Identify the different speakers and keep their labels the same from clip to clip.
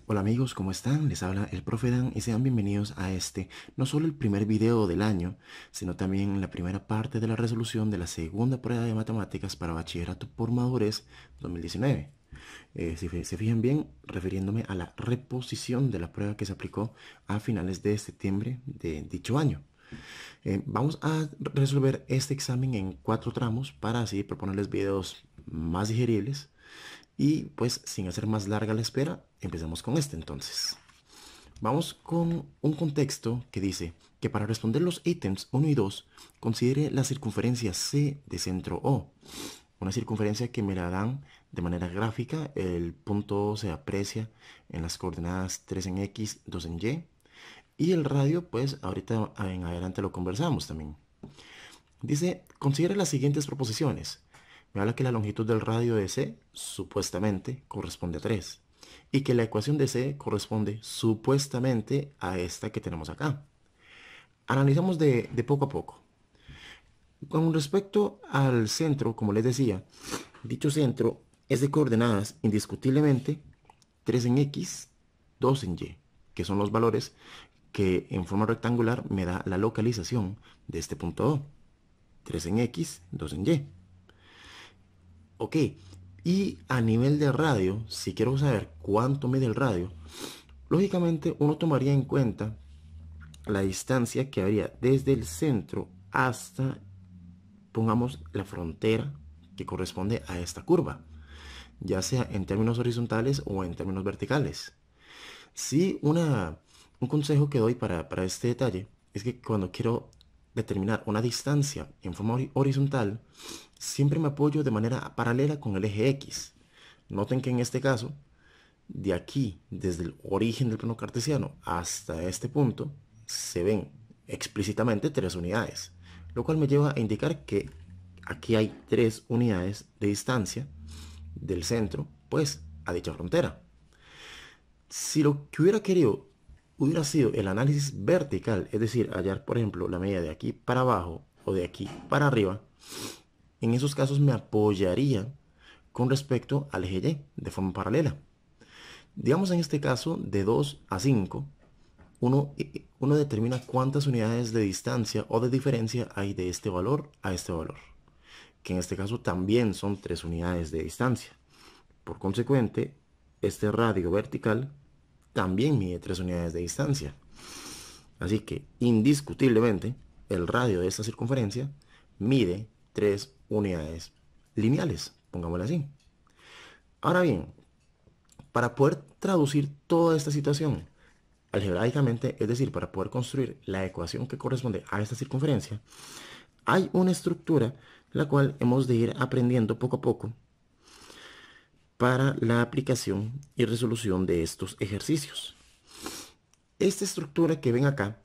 Speaker 1: Hola amigos, ¿cómo están? Les habla el profe Dan y sean bienvenidos a este, no solo el primer video del año, sino también la primera parte de la resolución de la segunda prueba de matemáticas para bachillerato por madurez 2019. Si se fijan bien, refiriéndome a la reposición de la prueba que se aplicó a finales de septiembre de dicho año. Vamos a resolver este examen en 4 tramos para así proponerles videos más digeribles y pues sin hacer más larga la espera, empezamos con este entonces. Vamos con un contexto que dice que para responder los ítems 1 y 2, considere la circunferencia C de centro O. Una circunferencia que me la dan de manera gráfica. El punto O se aprecia en las coordenadas 3 en X, 2 en Y. Y el radio, pues ahorita en adelante lo conversamos también. Dice, considere las siguientes proposiciones. Me habla que la longitud del radio de C supuestamente corresponde a 3 y que la ecuación de C corresponde supuestamente a esta que tenemos acá. Analizamos de poco a poco. Con respecto al centro, como les decía, dicho centro es de coordenadas indiscutiblemente 3 en X, 2 en Y, que son los valores que en forma rectangular me da la localización de este punto O. 3 en X, 2 en Y. Ok, y a nivel de radio, si quiero saber cuánto mide el radio, lógicamente uno tomaría en cuenta la distancia que habría desde el centro hasta, pongamos, la frontera que corresponde a esta curva, ya sea en términos horizontales o en términos verticales. Sí, un consejo que doy para este detalle es que cuando quiero determinar una distancia en forma horizontal, siempre me apoyo de manera paralela con el eje X. Noten que en este caso, de aquí, desde el origen del plano cartesiano hasta este punto, se ven explícitamente 3 unidades, lo cual me lleva a indicar que aquí hay 3 unidades de distancia del centro, pues, a dicha frontera. Si lo que hubiera querido hubiera sido el análisis vertical, es decir, hallar, por ejemplo, la medida de aquí para abajo o de aquí para arriba, en esos casos me apoyaría con respecto al eje Y de forma paralela. Digamos en este caso de 2 a 5, uno determina cuántas unidades de distancia o de diferencia hay de este valor a este valor, que en este caso también son 3 unidades de distancia. Por consecuente, este radio vertical también mide 3 unidades de distancia. Así que, indiscutiblemente, el radio de esta circunferencia mide 3 unidades lineales, pongámoslo así. Ahora bien, para poder traducir toda esta situación algebraicamente, es decir, para poder construir la ecuación que corresponde a esta circunferencia, hay una estructura la cual hemos de ir aprendiendo poco a poco para la aplicación y resolución de estos ejercicios. Esta estructura que ven acá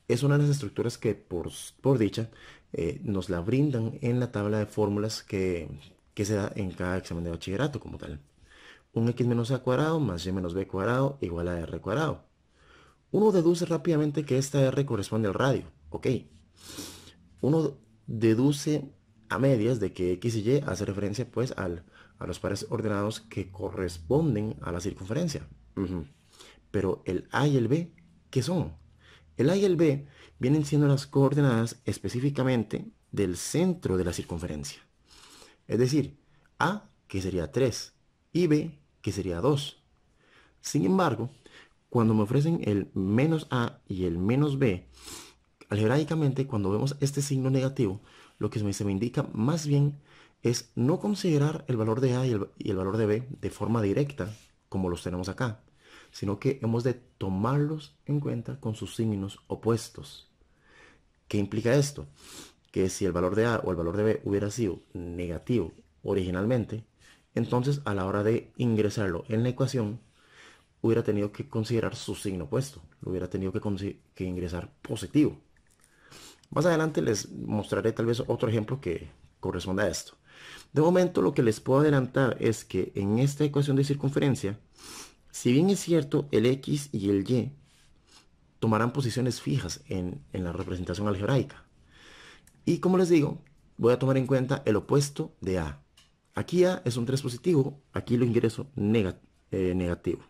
Speaker 1: es una de las estructuras que por dicha nos la brindan en la tabla de fórmulas que se da en cada examen de bachillerato como tal. Un x menos a cuadrado más y menos b cuadrado igual a r cuadrado. Uno deduce rápidamente que esta r corresponde al radio. Ok. Uno deduce a medias de que x y y hace referencia pues a los pares ordenados que corresponden a la circunferencia. Pero el a y el b, ¿qué son? El a y el b vienen siendo las coordenadas específicamente del centro de la circunferencia. Es decir, a que sería 3 y b que sería 2. Sin embargo, cuando me ofrecen el menos a y el menos b, algebraicamente cuando vemos este signo negativo, lo que se me indica más bien es no considerar el valor de a y el valor de b de forma directa, como los tenemos acá, sino que hemos de tomarlos en cuenta con sus signos opuestos. ¿Qué implica esto? Que si el valor de a o el valor de b hubiera sido negativo originalmente, entonces a la hora de ingresarlo en la ecuación, hubiera tenido que considerar su signo opuesto, lo hubiera tenido que ingresar positivo. Más adelante les mostraré tal vez otro ejemplo que corresponda a esto. De momento lo que les puedo adelantar es que en esta ecuación de circunferencia, si bien es cierto el x y el y tomarán posiciones fijas en la representación algebraica. Y como les digo, voy a tomar en cuenta el opuesto de a. Aquí a es un 3 positivo, aquí lo ingreso negativo.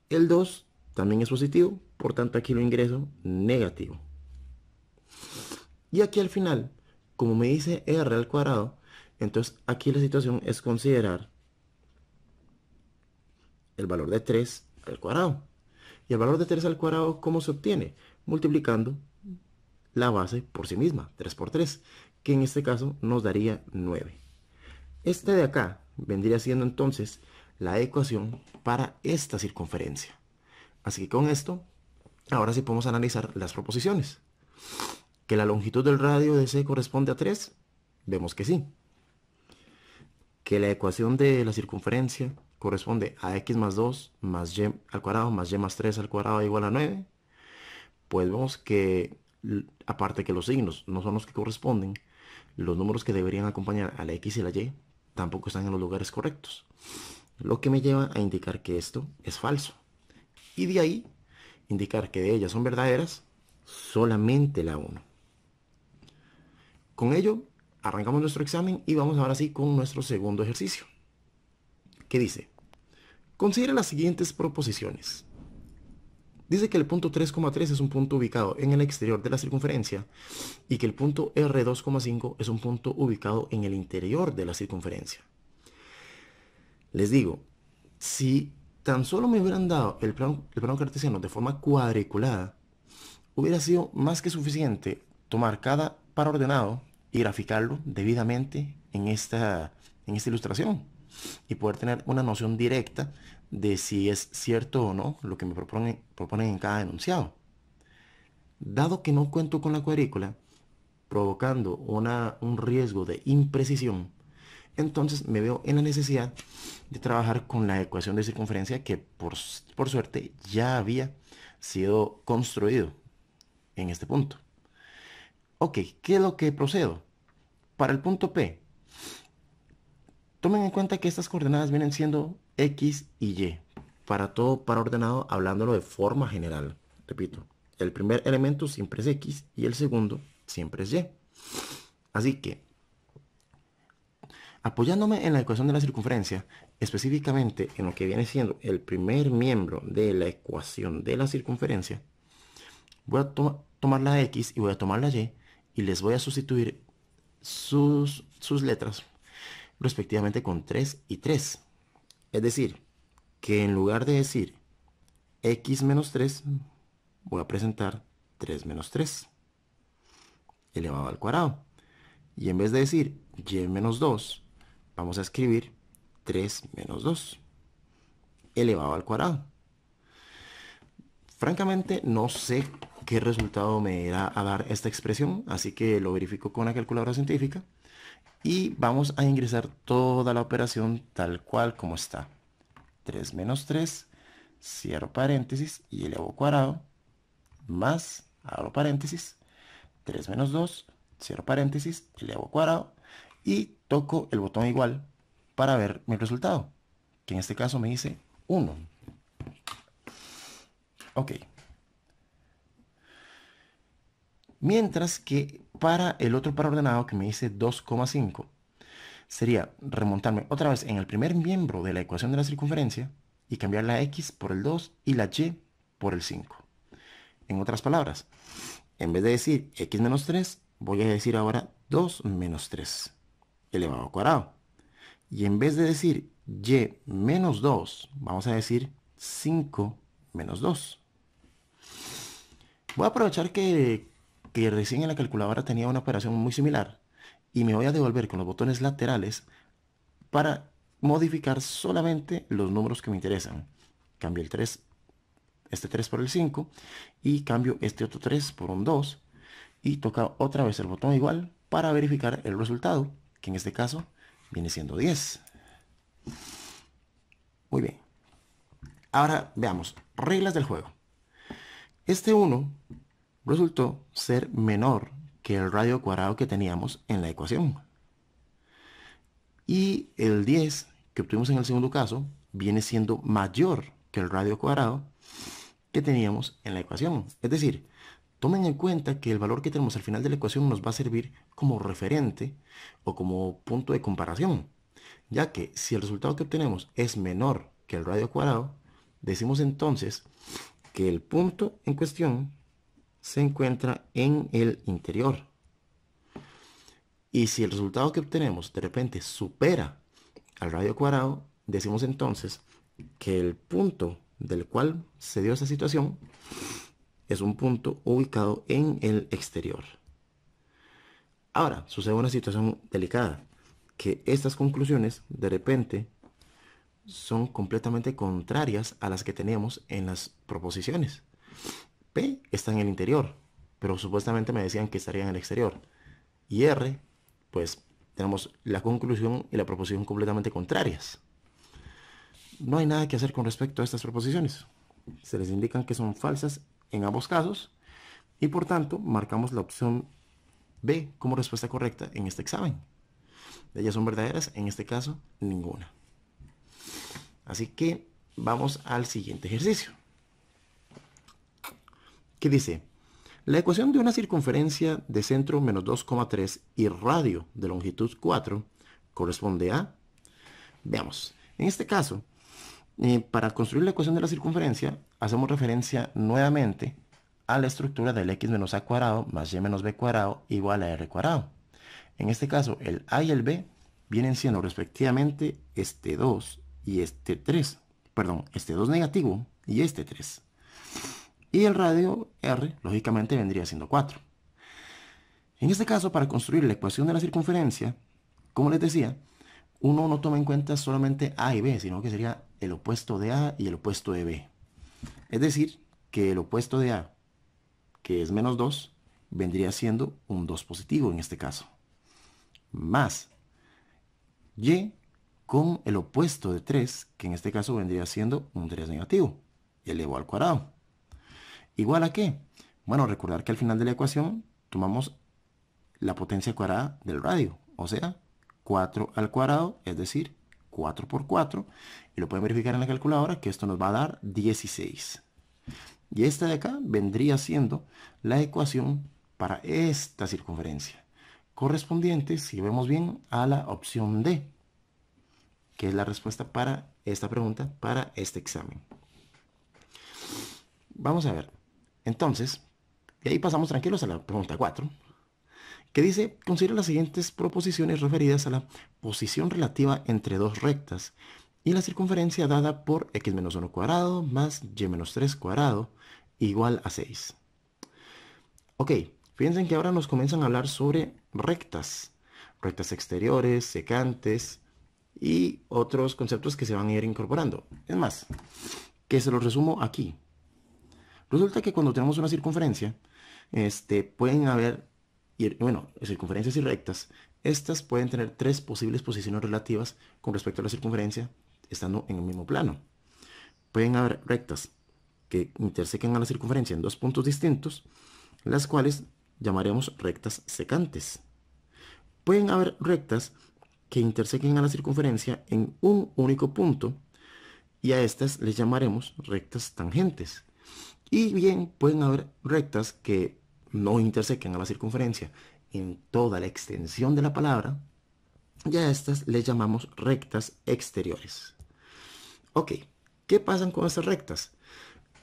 Speaker 1: El 2 también es positivo, por tanto aquí lo ingreso negativo. Y aquí al final, como me dice r al cuadrado, entonces aquí la situación es considerar el valor de 3 al cuadrado. Y el valor de 3 al cuadrado, ¿cómo se obtiene? Multiplicando la base por sí misma, 3 por 3, que en este caso nos daría 9. Este de acá vendría siendo entonces la ecuación para esta circunferencia. Así que con esto, ahora sí podemos analizar las proposiciones. ¿Que la longitud del radio de C corresponde a 3? Vemos que sí. ¿Que la ecuación de la circunferencia corresponde a x más 2 más y al cuadrado más y más 3 al cuadrado igual a 9? Pues vemos que, aparte que los signos no son los que corresponden, los números que deberían acompañar a la x y la y tampoco están en los lugares correctos. Lo que me lleva a indicar que esto es falso. Y de ahí, indicar que de ellas son verdaderas solamente la 1. Con ello, arrancamos nuestro examen y vamos ahora sí con nuestro segundo ejercicio, que dice: considera las siguientes proposiciones. Dice que el punto 3,3 es un punto ubicado en el exterior de la circunferencia y que el punto R2,5 es un punto ubicado en el interior de la circunferencia. Les digo, si tan solo me hubieran dado el plano cartesiano de forma cuadriculada, hubiera sido más que suficiente tomar cada par ordenado y graficarlo debidamente en esta ilustración y poder tener una noción directa de si es cierto o no lo que me proponen en cada enunciado. Dado que no cuento con la cuadrícula, provocando un riesgo de imprecisión, entonces me veo en la necesidad de trabajar con la ecuación de circunferencia que por suerte ya había sido construido en este punto. Ok, ¿qué es lo que procedo? Para el punto P, tomen en cuenta que estas coordenadas vienen siendo X y Y. Para todo par ordenado, hablándolo de forma general. Repito, el primer elemento siempre es X y el segundo siempre es Y. Así que, apoyándome en la ecuación de la circunferencia, específicamente en lo que viene siendo el primer miembro de la ecuación de la circunferencia, voy a tomar la X y voy a tomar la y les voy a sustituir sus letras respectivamente con 3 y 3. Es decir, que en lugar de decir x menos 3, voy a presentar 3 menos 3 elevado al cuadrado. Y en vez de decir y menos 2, vamos a escribir 3 menos 2 elevado al cuadrado. Francamente, no sé qué resultado me irá a dar esta expresión, así que lo verifico con la calculadora científica. Y vamos a ingresar toda la operación tal cual como está. 3 menos 3, cierro paréntesis y elevo cuadrado, más, abro paréntesis, 3 menos 2, cierro paréntesis, elevo cuadrado, y toco el botón igual para ver mi resultado, que en este caso me dice 1. Ok. Mientras que para el otro par ordenado que me dice 2,5, sería remontarme otra vez en el primer miembro de la ecuación de la circunferencia y cambiar la x por el 2 y la y por el 5. En otras palabras, en vez de decir x menos 3, voy a decir ahora 2 menos 3 elevado al cuadrado. Y en vez de decir y menos 2, vamos a decir 5 menos 2. Voy a aprovechar que recién en la calculadora tenía una operación muy similar y me voy a devolver con los botones laterales para modificar solamente los números que me interesan. Cambio el 3, este 3 por el 5 y cambio este otro 3 por un 2 y toca otra vez el botón igual para verificar el resultado, que en este caso viene siendo 10. Muy bien. Ahora veamos, reglas del juego. Este 1 resultó ser menor que el radio cuadrado que teníamos en la ecuación. Y el 10 que obtuvimos en el segundo caso viene siendo mayor que el radio cuadrado que teníamos en la ecuación. Es decir, tomen en cuenta que el valor que tenemos al final de la ecuación nos va a servir como referente o como punto de comparación, ya que si el resultado que obtenemos es menor que el radio cuadrado, decimos entonces que el punto en cuestión se encuentra en el interior. Y si el resultado que obtenemos de repente supera al radio cuadrado, decimos entonces que el punto del cual se dio esa situación es un punto ubicado en el exterior. Ahora, sucede una situación delicada, que estas conclusiones de repente son completamente contrarias a las que teníamos en las proposiciones. P está en el interior, pero supuestamente me decían que estaría en el exterior. Y R, pues tenemos la conclusión y la proposición completamente contrarias. No hay nada que hacer con respecto a estas proposiciones. Se les indican que son falsas en ambos casos y por tanto marcamos la opción B como respuesta correcta en este examen. Ellas son verdaderas, en este caso ninguna. Así que vamos al siguiente ejercicio, que dice: la ecuación de una circunferencia de centro menos 2,3 y radio de longitud 4 corresponde a... Veamos, en este caso, para construir la ecuación de la circunferencia, hacemos referencia nuevamente a la estructura del x menos a cuadrado más y menos b cuadrado igual a r cuadrado. En este caso, el a y el b vienen siendo respectivamente este 2 y este 3. Perdón, este 2 negativo y este 3. Y el radio r, lógicamente, vendría siendo 4. En este caso, para construir la ecuación de la circunferencia, como les decía, uno no toma en cuenta solamente a y b, sino que sería el opuesto de a y el opuesto de b. Es decir, que el opuesto de a, que es menos 2, vendría siendo un 2 positivo en este caso. Más y con el opuesto de 3, que en este caso vendría siendo un 3 negativo, elevado al cuadrado. ¿Igual a qué? Bueno, recordar que al final de la ecuación tomamos la potencia cuadrada del radio, o sea, 4 al cuadrado, es decir, 4 por 4, y lo pueden verificar en la calculadora, que esto nos va a dar 16. Y esta de acá vendría siendo la ecuación para esta circunferencia, correspondiente, si vemos bien, a la opción D, que es la respuesta para esta pregunta, para este examen. Vamos a ver. Entonces, y ahí pasamos tranquilos a la pregunta 4, que dice: considera las siguientes proposiciones referidas a la posición relativa entre dos rectas y la circunferencia dada por x menos 1 cuadrado más y menos 3 cuadrado igual a 6. Ok, fíjense que ahora nos comienzan a hablar sobre rectas, rectas exteriores, secantes y otros conceptos que se van a ir incorporando. Es más, que se los resumo aquí. Resulta que cuando tenemos una circunferencia, pueden haber, bueno, circunferencias y rectas. Estas pueden tener tres posibles posiciones relativas con respecto a la circunferencia, estando en el mismo plano. Pueden haber rectas que intersequen a la circunferencia en dos puntos distintos, las cuales llamaremos rectas secantes. Pueden haber rectas que intersequen a la circunferencia en un único punto, y a estas les llamaremos rectas tangentes. Y bien, pueden haber rectas que no intersequen a la circunferencia en toda la extensión de la palabra, y a estas les llamamos rectas exteriores. Ok, ¿qué pasan con estas rectas?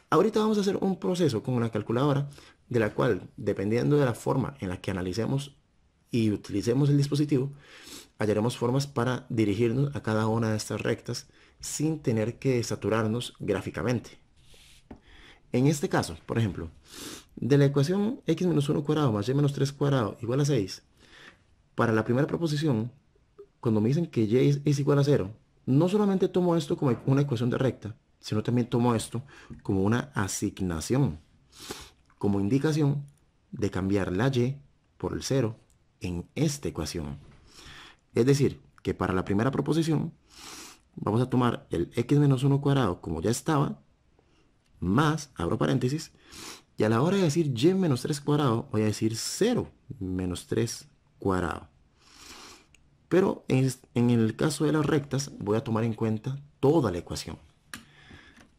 Speaker 1: Ahorita vamos a hacer un proceso con una calculadora, de la cual, dependiendo de la forma en la que analicemos y utilicemos el dispositivo, hallaremos formas para dirigirnos a cada una de estas rectas sin tener que saturarnos gráficamente. En este caso, por ejemplo, de la ecuación x menos 1 cuadrado más y menos 3 cuadrado igual a 6, para la primera proposición, cuando me dicen que y es igual a 0, no solamente tomo esto como una ecuación de recta, sino también tomo esto como una asignación, como indicación de cambiar la y por el 0 en esta ecuación. Es decir, que para la primera proposición vamos a tomar el x menos 1 cuadrado como ya estaba, más, abro paréntesis, y a la hora de decir y menos 3 cuadrado, voy a decir 0 menos 3 cuadrado. Pero en el caso de las rectas, voy a tomar en cuenta toda la ecuación.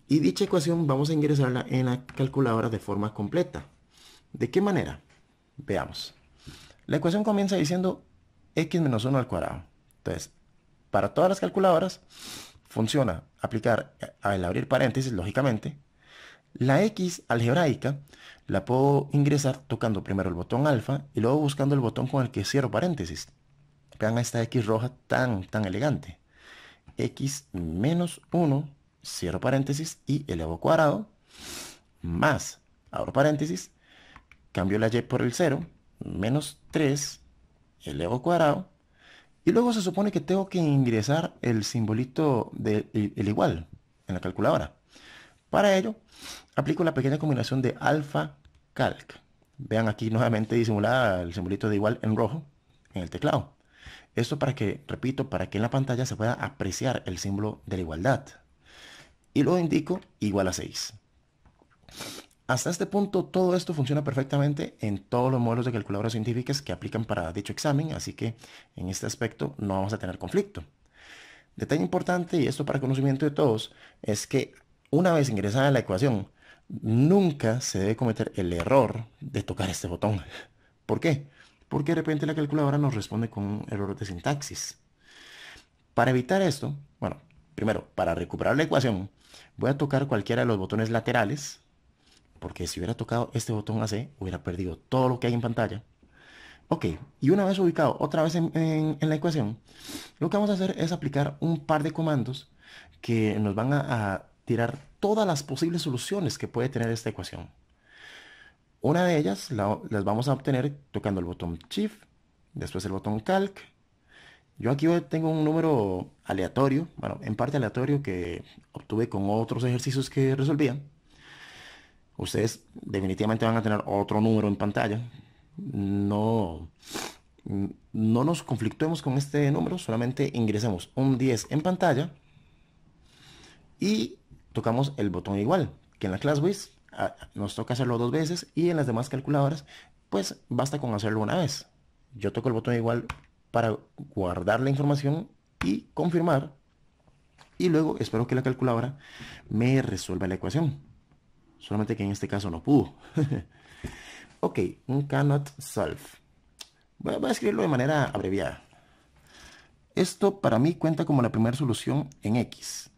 Speaker 1: Y dicha ecuación vamos a ingresarla en la calculadora de forma completa. ¿De qué manera? Veamos. La ecuación comienza diciendo x menos 1 al cuadrado. Entonces, para todas las calculadoras, funciona aplicar al abrir paréntesis, lógicamente. La X algebraica la puedo ingresar tocando primero el botón alfa y luego buscando el botón con el que cierro paréntesis. Vean esta X roja tan elegante. X menos 1, cierro paréntesis y elevo cuadrado, más, abro paréntesis, cambio la Y por el 0, menos 3, elevo cuadrado, y luego se supone que tengo que ingresar el simbolito del el igual en la calculadora. Para ello, aplico la pequeña combinación de alfa calc. Vean aquí nuevamente disimulada el simbolito de igual en rojo en el teclado. Esto para que, repito, para que en la pantalla se pueda apreciar el símbolo de la igualdad. Y luego indico igual a 6. Hasta este punto todo esto funciona perfectamente en todos los modelos de calculadoras científicas que aplican para dicho examen, así que en este aspecto no vamos a tener conflicto. Detalle importante, y esto para conocimiento de todos, es que una vez ingresada la ecuación, nunca se debe cometer el error de tocar este botón. ¿Por qué? Porque de repente la calculadora nos responde con un error de sintaxis. Para evitar esto, bueno, primero, para recuperar la ecuación, voy a tocar cualquiera de los botones laterales, porque si hubiera tocado este botón AC, hubiera perdido todo lo que hay en pantalla. Ok, y una vez ubicado otra vez en la ecuación, lo que vamos a hacer es aplicar un par de comandos que nos van a tirar todas las posibles soluciones que puede tener esta ecuación. Una de ellas las vamos a obtener tocando el botón Shift, después el botón Calc. Yo aquí tengo un número aleatorio, bueno, en parte aleatorio que obtuve con otros ejercicios que resolvía. Ustedes definitivamente van a tener otro número en pantalla. No, no nos conflictuemos con este número, solamente ingresemos un 10 en pantalla y tocamos el botón igual, que en la ClassWiz nos toca hacerlo 2 veces y en las demás calculadoras pues basta con hacerlo una vez. Yo toco el botón igual para guardar la información y confirmar, y luego espero que la calculadora me resuelva la ecuación. Solamente que en este caso no pudo. Ok, un cannot solve. Voy a escribirlo de manera abreviada. Esto para mí cuenta como la primera solución en X.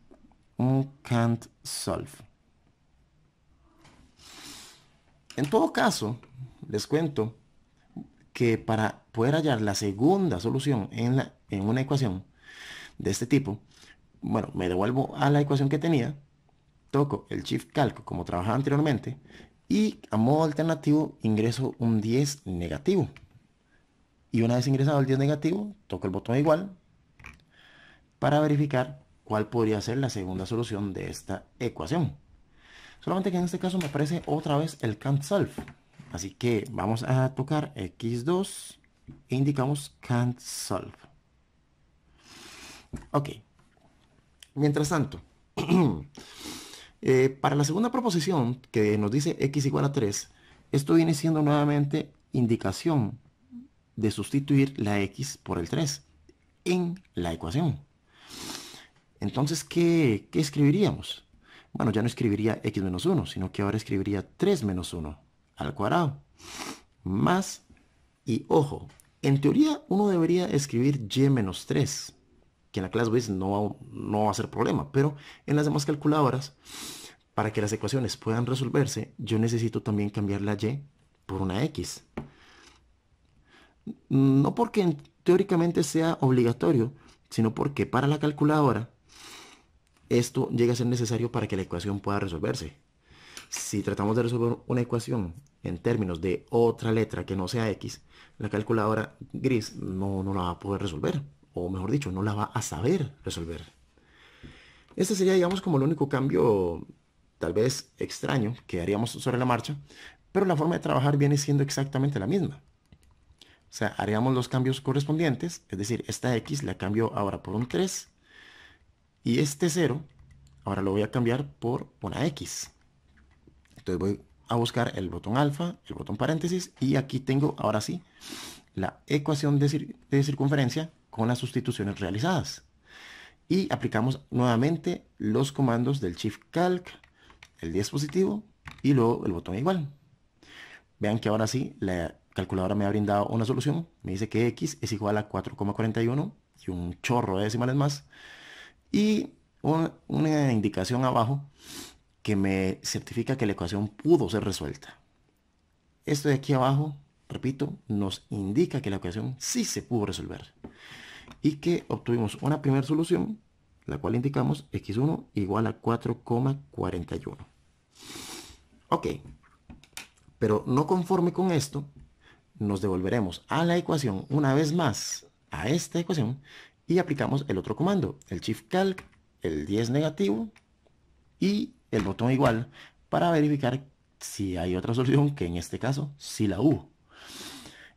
Speaker 1: Un can't solve. En todo caso, les cuento que para poder hallar la segunda solución en una ecuación de este tipo, bueno, me devuelvo a la ecuación que tenía, toco el Shift Calc como trabajaba anteriormente y a modo alternativo ingreso un 10 negativo. Y una vez ingresado el 10 negativo, toco el botón igual para verificar cuál podría ser la segunda solución de esta ecuación. Solamente que en este caso me aparece otra vez el can't solve. Así que vamos a tocar X2 e indicamos can't solve. Ok. Mientras tanto, para la segunda proposición que nos dice X igual a 3, esto viene siendo nuevamente indicación de sustituir la X por el 3 en la ecuación. Entonces, ¿qué escribiríamos? Bueno, ya no escribiría X menos 1, sino que ahora escribiría 3 menos 1 al cuadrado. Más, y ojo, en teoría uno debería escribir Y menos 3, que en la clase WIS no va a ser problema, pero en las demás calculadoras, para que las ecuaciones puedan resolverse, yo necesito también cambiar la Y por una X. No porque teóricamente sea obligatorio, sino porque para la calculadora esto llega a ser necesario para que la ecuación pueda resolverse. Si tratamos de resolver una ecuación en términos de otra letra que no sea X, la calculadora gris no la va a poder resolver, o mejor dicho, no la va a saber resolver. Este sería, digamos, como el único cambio tal vez extraño que haríamos sobre la marcha, pero la forma de trabajar viene siendo exactamente la misma. O sea, haríamos los cambios correspondientes, es decir, esta X la cambio ahora por un 3 y este 0 ahora lo voy a cambiar por una X. Entonces voy a buscar el botón alfa, el botón paréntesis y aquí tengo ahora sí la ecuación de circunferencia con las sustituciones realizadas. Y aplicamos nuevamente los comandos del Shift Calc, el 10 positivo y luego el botón igual. Vean que ahora sí la calculadora me ha brindado una solución. Me dice que X es igual a 4,41 y un chorro de decimales más. Y una indicación abajo que me certifica que la ecuación pudo ser resuelta. Esto de aquí abajo, repito, nos indica que la ecuación sí se pudo resolver y que obtuvimos una primera solución, la cual indicamos x1 igual a 4,41. Ok, pero no conforme con esto, nos devolveremos a la ecuación una vez más, a esta ecuación, y aplicamos el otro comando, el shift calc, el 10 negativo y el botón igual para verificar si hay otra solución, que en este caso sí la hubo.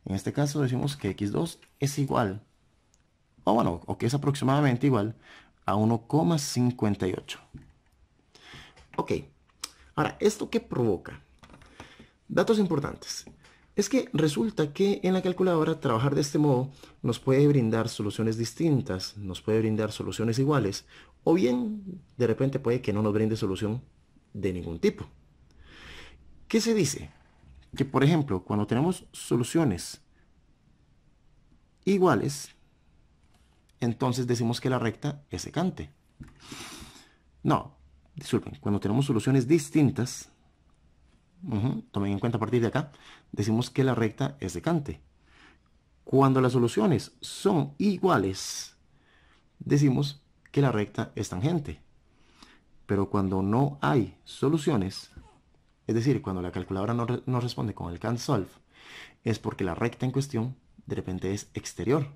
Speaker 1: En este caso decimos que x2 es igual, o bueno, o que es aproximadamente igual a 1,58. Ok, ahora, ¿esto qué provoca? Datos importantes. Es que resulta que en la calculadora trabajar de este modo nos puede brindar soluciones distintas, nos puede brindar soluciones iguales, o bien de repente puede que no nos brinde solución de ningún tipo. ¿Qué se dice? Que por ejemplo, cuando tenemos soluciones iguales, entonces decimos que la recta es secante. No, disculpen, cuando tenemos soluciones distintas, tomen en cuenta a partir de acá, decimos que la recta es secante. Cuando las soluciones son iguales, decimos que la recta es tangente. Pero cuando no hay soluciones, es decir, cuando la calculadora no responde con el can't solve, es porque la recta en cuestión de repente es exterior.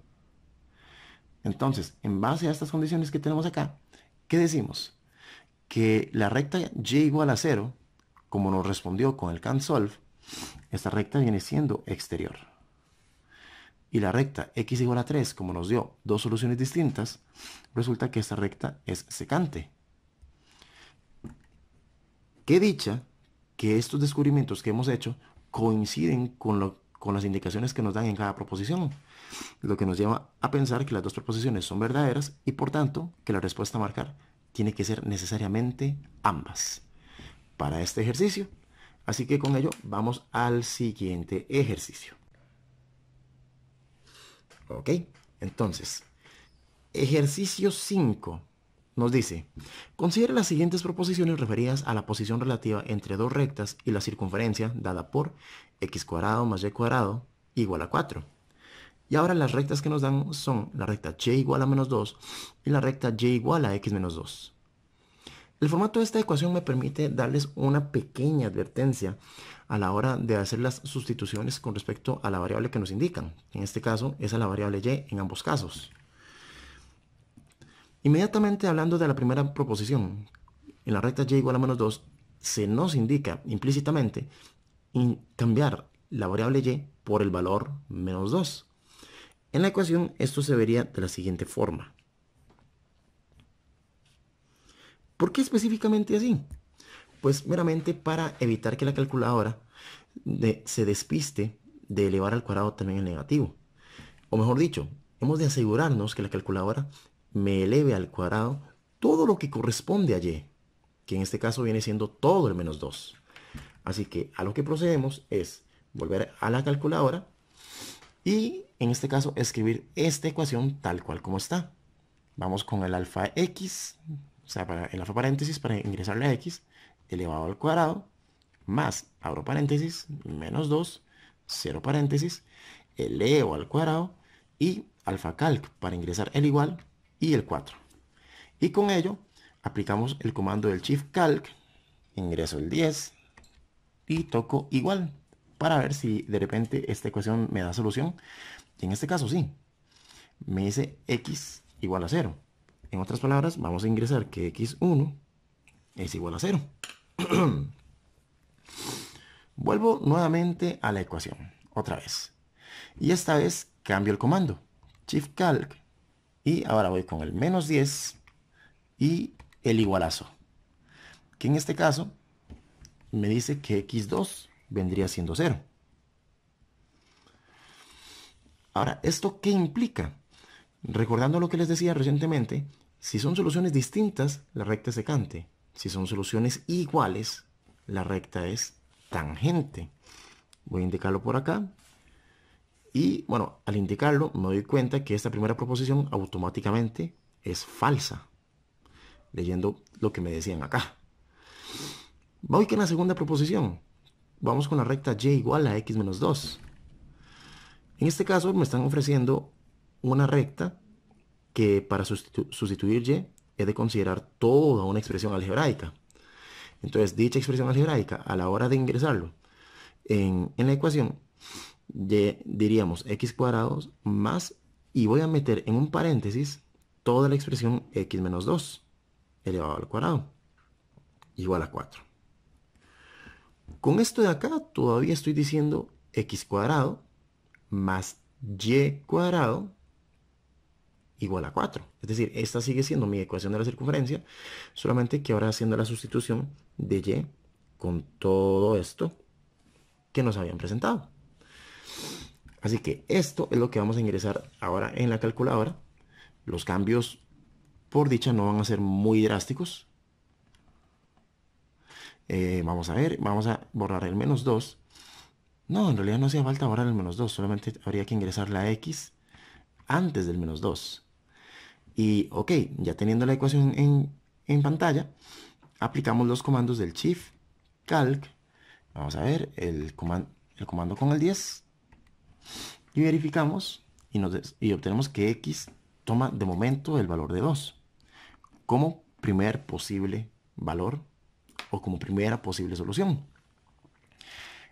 Speaker 1: Entonces, en base a estas condiciones que tenemos acá, ¿qué decimos? Que la recta y igual a 0, como nos respondió con el can't solve, esta recta viene siendo exterior. Y la recta x igual a 3, como nos dio dos soluciones distintas, resulta que esta recta es secante. Qué dicha que estos descubrimientos que hemos hecho coinciden con las indicaciones que nos dan en cada proposición, lo que nos lleva a pensar que las dos proposiciones son verdaderas y por tanto que la respuesta a marcar tiene que ser necesariamente ambas para este ejercicio. Así que con ello vamos al siguiente ejercicio. Ok, entonces, ejercicio 5 nos dice, considera las siguientes proposiciones referidas a la posición relativa entre dos rectas y la circunferencia dada por x cuadrado más y cuadrado igual a 4. Y ahora las rectas que nos dan son la recta y igual a menos 2 y la recta y igual a x menos 2. El formato de esta ecuación me permite darles una pequeña advertencia a la hora de hacer las sustituciones con respecto a la variable que nos indican. En este caso es a la variable y en ambos casos. Inmediatamente hablando de la primera proposición, en la recta y igual a menos 2, se nos indica implícitamente cambiar la variable y por el valor menos 2. En la ecuación esto se vería de la siguiente forma. ¿Por qué específicamente así? Pues meramente para evitar que la calculadora se despiste de elevar al cuadrado también el negativo. O mejor dicho, hemos de asegurarnos que la calculadora me eleve al cuadrado todo lo que corresponde a y, que en este caso viene siendo todo el menos 2. Así que a lo que procedemos es volver a la calculadora y en este caso escribir esta ecuación tal cual como está. Vamos con el alfa x, o sea, el alfa paréntesis para ingresarle a x, elevado al cuadrado, más, abro paréntesis, menos 2, cero paréntesis, elevo al cuadrado y alfa calc para ingresar el igual y el 4. Y con ello aplicamos el comando del shift calc, ingreso el 10 y toco igual para ver si de repente esta ecuación me da solución. Y en este caso sí, me dice x igual a 0. En otras palabras, vamos a ingresar que x1 es igual a 0. Vuelvo nuevamente a la ecuación, otra vez. Y esta vez cambio el comando, shift calc, y ahora voy con el menos 10 y el igualazo, que en este caso me dice que x2 vendría siendo 0. Ahora, ¿esto qué implica? Recordando lo que les decía recientemente, si son soluciones distintas, la recta es secante. Si son soluciones iguales, la recta es tangente. Voy a indicarlo por acá. Y bueno, al indicarlo me doy cuenta que esta primera proposición automáticamente es falsa. leyendo lo que me decían acá. Voy con la segunda proposición. Vamos con la recta y igual a x menos 2. En este caso me están ofreciendo una recta que para sustituir y he de considerar toda una expresión algebraica. Entonces, dicha expresión algebraica, a la hora de ingresarlo en la ecuación, diríamos x cuadrados más, y voy a meter en un paréntesis toda la expresión x menos 2 elevado al cuadrado, igual a 4. Con esto de acá todavía estoy diciendo x cuadrado más y cuadrado igual a 4. Es decir, esta sigue siendo mi ecuación de la circunferencia, solamente que ahora haciendo la sustitución de y con todo esto que nos habían presentado. Así que esto es lo que vamos a ingresar ahora en la calculadora. Los cambios, por dicha, no van a ser muy drásticos. Vamos a ver, vamos a borrar el menos 2. No, en realidad no hacía falta borrar el menos 2, solamente habría que ingresar la x antes del menos 2. Y ok, ya teniendo la ecuación en pantalla, aplicamos los comandos del Shift Calc. Vamos a ver el comando con el 10 y verificamos y obtenemos que x toma de momento el valor de 2 como primer posible valor o como primera posible solución.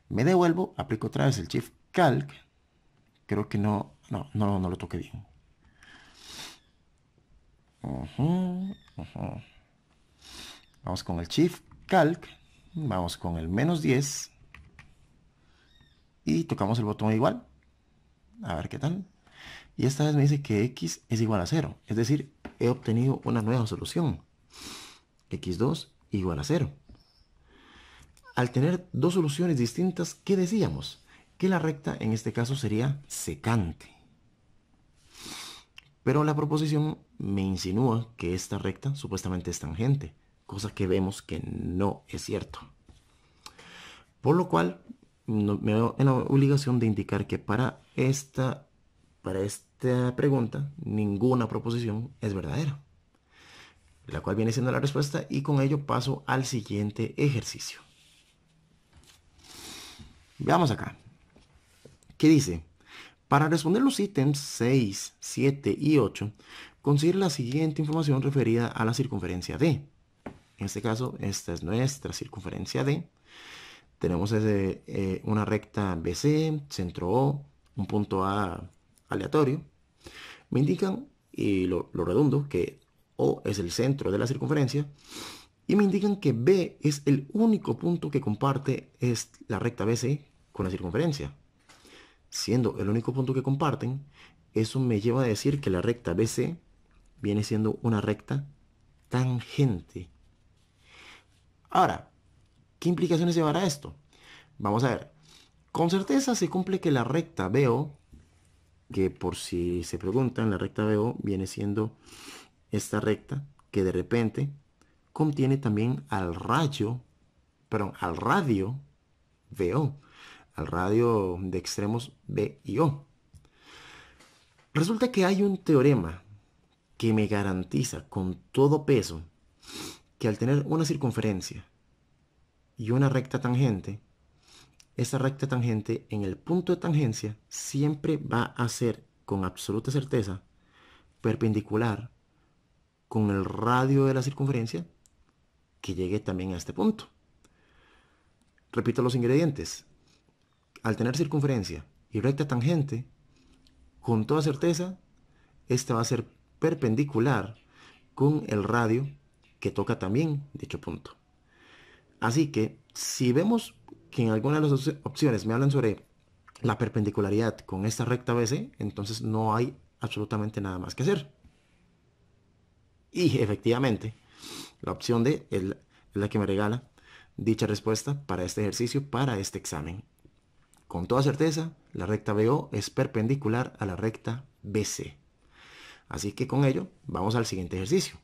Speaker 1: Me devuelvo, aplico otra vez el Shift Calc. Creo que no lo toqué bien. Vamos con el Shift Calc. Vamos con el menos 10. Y tocamos el botón igual. A ver qué tal. Y esta vez me dice que x es igual a 0. Es decir, he obtenido una nueva solución. x2 igual a 0. Al tener dos soluciones distintas, ¿qué decíamos? Que la recta en este caso sería secante. Pero la proposición me insinúa que esta recta supuestamente es tangente, cosa que vemos que no es cierto. Por lo cual, me veo en la obligación de indicar que para esta pregunta, ninguna proposición es verdadera, la cual viene siendo la respuesta, y con ello paso al siguiente ejercicio. Veamos acá. ¿Qué dice? Para responder los ítems 6, 7 y 8, considere la siguiente información referida a la circunferencia D. En este caso, esta es nuestra circunferencia D. Tenemos una recta BC, centro O, un punto A aleatorio. Me indican, y lo redundo, que O es el centro de la circunferencia. Y me indican que B es el único punto que comparte la recta BC con la circunferencia. Siendo el único punto que comparten, eso me lleva a decir que la recta BC viene siendo una recta tangente. Ahora, ¿qué implicaciones llevará esto? Vamos a ver. Con certeza se cumple que la recta BO, que por si se preguntan, la recta BO viene siendo esta recta que de repente contiene también al radio BO, al radio de extremos B y O. Resulta que hay un teorema que me garantiza con todo peso que al tener una circunferencia y una recta tangente, esa recta tangente en el punto de tangencia siempre va a ser con absoluta certeza perpendicular con el radio de la circunferencia que llegue también a este punto. Repito los ingredientes. Al tener circunferencia y recta tangente, con toda certeza, esta va a ser perpendicular con el radio que toca también dicho punto. Así que, si vemos que en alguna de las opciones me hablan sobre la perpendicularidad con esta recta BC, entonces no hay absolutamente nada más que hacer. Y efectivamente, la opción D es la que me regala dicha respuesta para este ejercicio, para este examen. Con toda certeza, la recta BO es perpendicular a la recta BC. Así que con ello, vamos al siguiente ejercicio.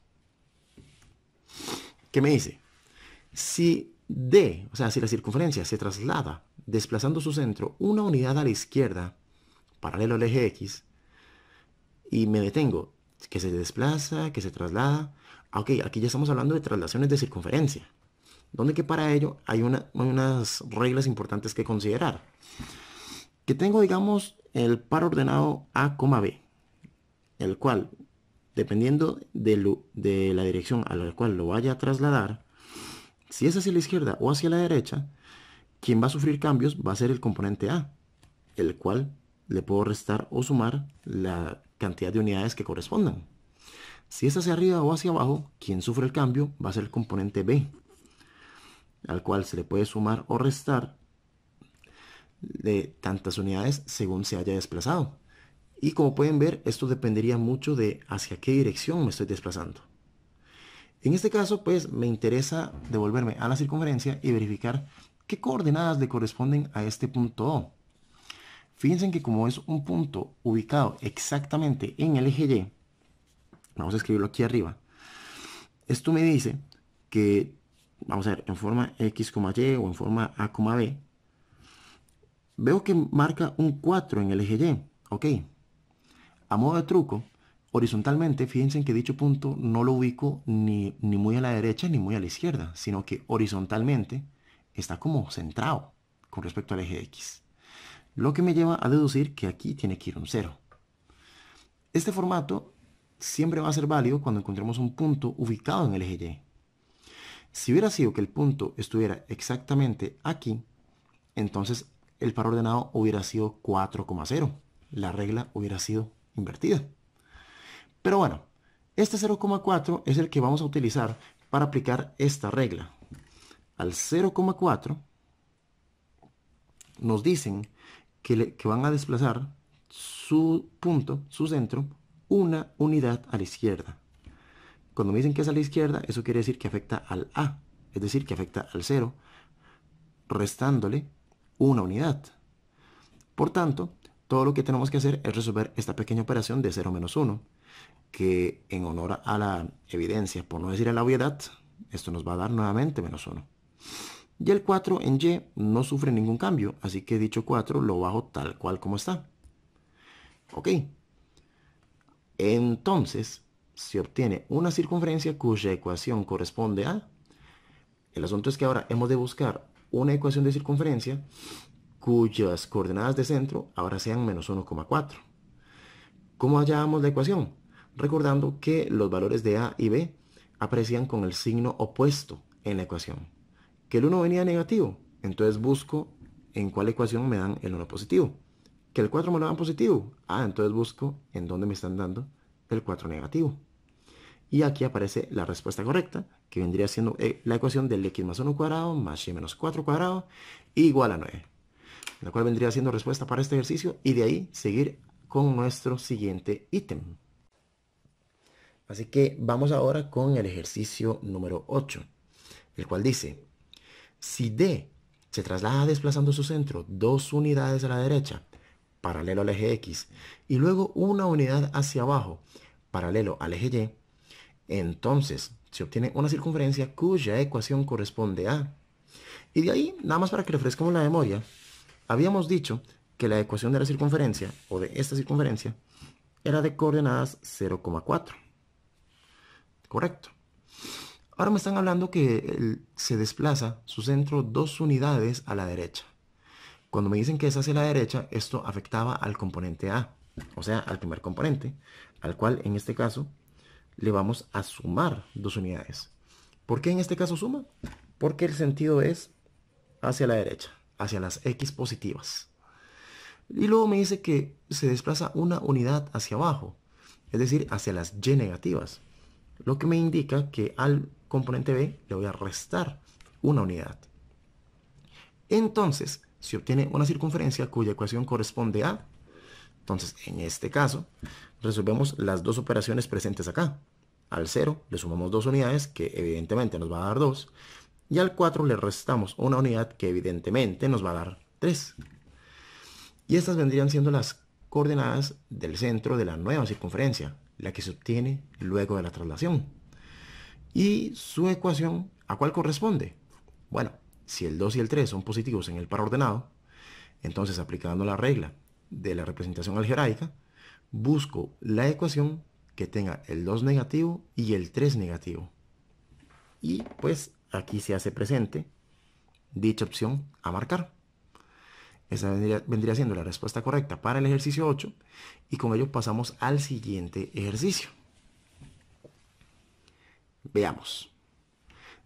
Speaker 1: ¿Qué me dice? Si D, o sea, si la circunferencia se traslada desplazando su centro una unidad a la izquierda, paralelo al eje X, y me detengo, que se desplaza, que se traslada, Ok, aquí ya estamos hablando de traslaciones de circunferencia, donde que para ello hay unas reglas importantes que considerar. Que tengo, digamos, el par ordenado A, B, el cual, dependiendo de la dirección a la cual lo vaya a trasladar, si es hacia la izquierda o hacia la derecha, quien va a sufrir cambios va a ser el componente A, el cual le puedo restar o sumar la cantidad de unidades que correspondan. Si es hacia arriba o hacia abajo, quien sufre el cambio va a ser el componente B, al cual se le puede sumar o restar de tantas unidades según se haya desplazado. Y como pueden ver, esto dependería mucho de hacia qué dirección me estoy desplazando. En este caso, pues me interesa devolverme a la circunferencia y verificar qué coordenadas le corresponden a este punto O. Fíjense que como es un punto ubicado exactamente en el eje Y, vamos a escribirlo aquí arriba, esto me dice que, vamos a ver, en forma X, Y o en forma A, B, veo que marca un 4 en el eje Y, ok. A modo de truco, horizontalmente, fíjense que dicho punto no lo ubico ni muy a la derecha ni muy a la izquierda, sino que horizontalmente está como centrado con respecto al eje X. Lo que me lleva a deducir que aquí tiene que ir un 0. Este formato siempre va a ser válido cuando encontremos un punto ubicado en el eje Y. Si hubiera sido que el punto estuviera exactamente aquí, entonces el par ordenado hubiera sido 4,0. La regla hubiera sido invertida. Pero bueno, este 0,4 es el que vamos a utilizar para aplicar esta regla. Al 0,4 nos dicen que van a desplazar su punto, su centro, una unidad a la izquierda. Cuando me dicen que es a la izquierda, eso quiere decir que afecta al A, es decir, que afecta al 0, restándole una unidad. Por tanto, todo lo que tenemos que hacer es resolver esta pequeña operación de 0 menos 1, que en honor a la evidencia, por no decir a la obviedad, esto nos va a dar nuevamente menos 1. Y el 4 en Y no sufre ningún cambio, así que dicho 4 lo bajo tal cual como está. Ok. Entonces, se obtiene una circunferencia cuya ecuación corresponde a... El asunto es que ahora hemos de buscar una ecuación de circunferencia cuyas coordenadas de centro ahora sean menos 1,4. ¿Cómo hallamos la ecuación? Recordando que los valores de A y B aparecían con el signo opuesto en la ecuación. Que el 1 venía negativo, entonces busco en cuál ecuación me dan el 1 positivo. Que el 4 me lo dan positivo, entonces busco en dónde me están dando el 4 negativo. Y aquí aparece la respuesta correcta, que vendría siendo la ecuación del x más 1 cuadrado más y menos 4 cuadrado igual a 9. La cual vendría siendo respuesta para este ejercicio y de ahí seguir con nuestro siguiente ítem. Así que vamos ahora con el ejercicio número 8, el cual dice, si D se traslada desplazando su centro 2 unidades a la derecha, paralelo al eje X, y luego una unidad hacia abajo, paralelo al eje Y, entonces se obtiene una circunferencia cuya ecuación corresponde a... Y de ahí, nada más para que refresquemos la memoria, habíamos dicho que la ecuación de la circunferencia, o de esta circunferencia, era de coordenadas 0,4. Correcto. Ahora me están hablando que se desplaza su centro 2 unidades a la derecha. Cuando me dicen que es hacia la derecha, esto afectaba al componente A, o sea, al primer componente, al cual en este caso le vamos a sumar 2 unidades. ¿Por qué en este caso suma? Porque el sentido es hacia la derecha, hacia las X positivas. Y luego me dice que se desplaza una unidad hacia abajo, es decir, hacia las Y negativas. Lo que me indica que al componente B le voy a restar una unidad. Entonces, se obtiene una circunferencia cuya ecuación corresponde a... Entonces, en este caso, resolvemos las dos operaciones presentes acá. Al 0 le sumamos 2 unidades, que evidentemente nos va a dar 2. Y al 4 le restamos una unidad, que evidentemente nos va a dar 3. Y estas vendrían siendo las coordenadas del centro de la nueva circunferencia, la que se obtiene luego de la traslación. ¿Y su ecuación a cuál corresponde? Bueno, si el 2 y el 3 son positivos en el par ordenado, entonces aplicando la regla de la representación algebraica, busco la ecuación que tenga el 2 negativo y el 3 negativo. Y pues aquí se hace presente dicha opción a marcar. Esa vendría siendo la respuesta correcta para el ejercicio 8 y con ello pasamos al siguiente ejercicio. Veamos.